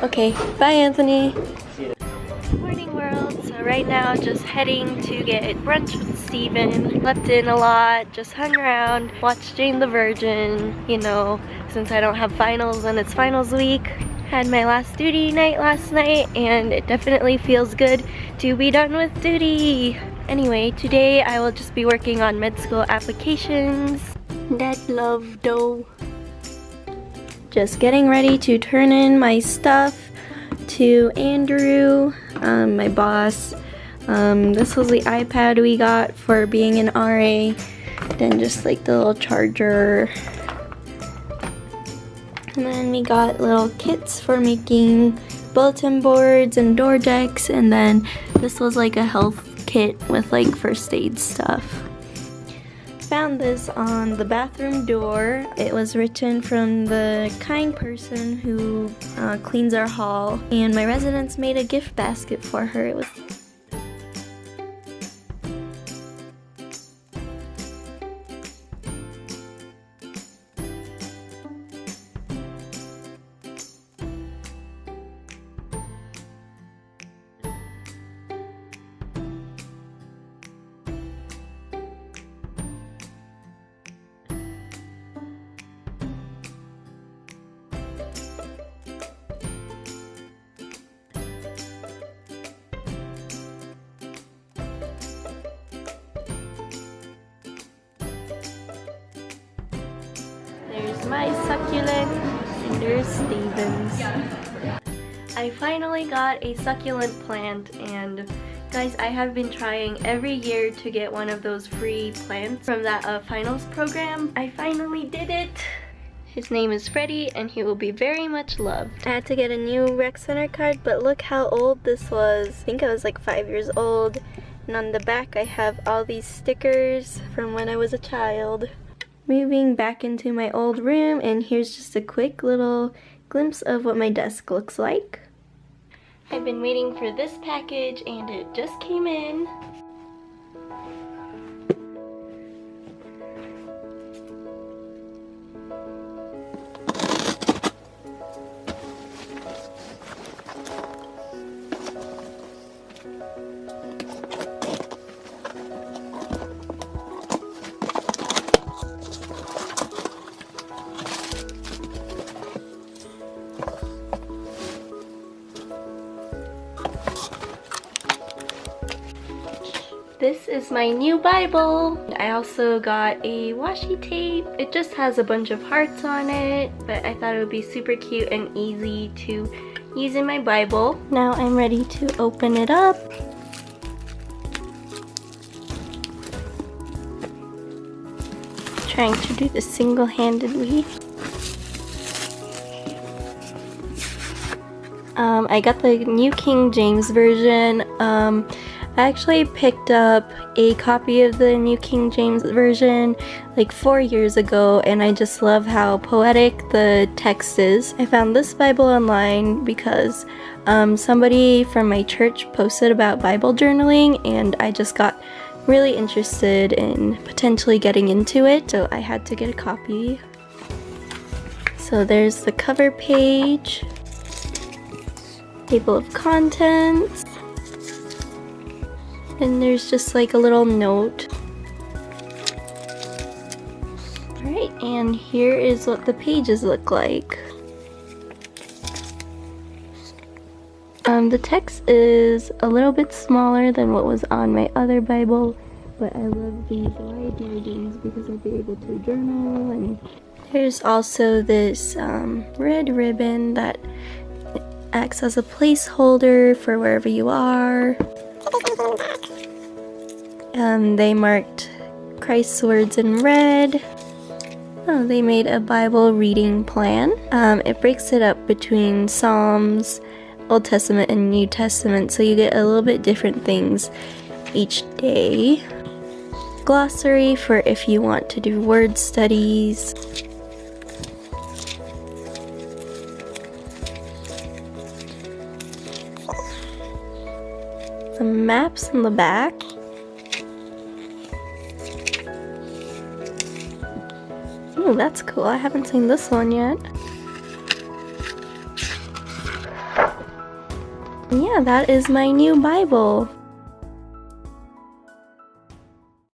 Okay, bye Anthony. Morning world. So right now just heading to get brunch with Steven. Slept in a lot, just hung around, watched Jane the Virgin, you know, since I don't have finals and it's finals week. Had my last duty night last night and it definitely feels good to be done with duty. Anyway, today I will just be working on med school applications. Dad love dough. Just getting ready to turn in my stuff to Andrew, my boss. This was the iPad we got for being an RA. Then just like the little charger. And then we got little kits for making bulletin boards and door decks. And then this was like a health kit with like first aid stuff. Found this on the bathroom door. It was written from the kind person who cleans our hall, and my residents made a gift basket for her. It was There's my succulent, and there's Steven's. I finally got a succulent plant, and guys, I have been trying every year to get one of those free plants from that finals program. I finally did it. His name is Freddie, and he will be very much loved. I had to get a new rec center card, but look how old this was. I think I was like 5 years old. And on the back I have all these stickers from when I was a child. Moving back into my old room, and here's just a quick little glimpse of what my desk looks like. I've been waiting for this package and it just came in. This is my new Bible. I also got a washi tape. It just has a bunch of hearts on it, but I thought it would be super cute and easy to use in my Bible. Now I'm ready to open it up. Trying to do this single-handedly. I got the New King James Version. I actually picked up a copy of the New King James Version like 4 years ago, and I just love how poetic the text is. I found this Bible online because somebody from my church posted about Bible journaling, and I just got really interested in potentially getting into it, so I had to get a copy. So there's the cover page, table of contents. And there's just like a little note. Alright, and here is what the pages look like. The text is a little bit smaller than what was on my other Bible, but I love these wide margins because I'll be able to journal. And there's also this red ribbon that acts as a placeholder for wherever you are. They marked Christ's words in red. Oh, they made a Bible reading plan. It breaks it up between Psalms, Old Testament, and New Testament, so you get a little bit different things each day. Glossary for if you want to do word studies. The maps in the back. Oh, that's cool. I haven't seen this one yet. And yeah, that is my new Bible.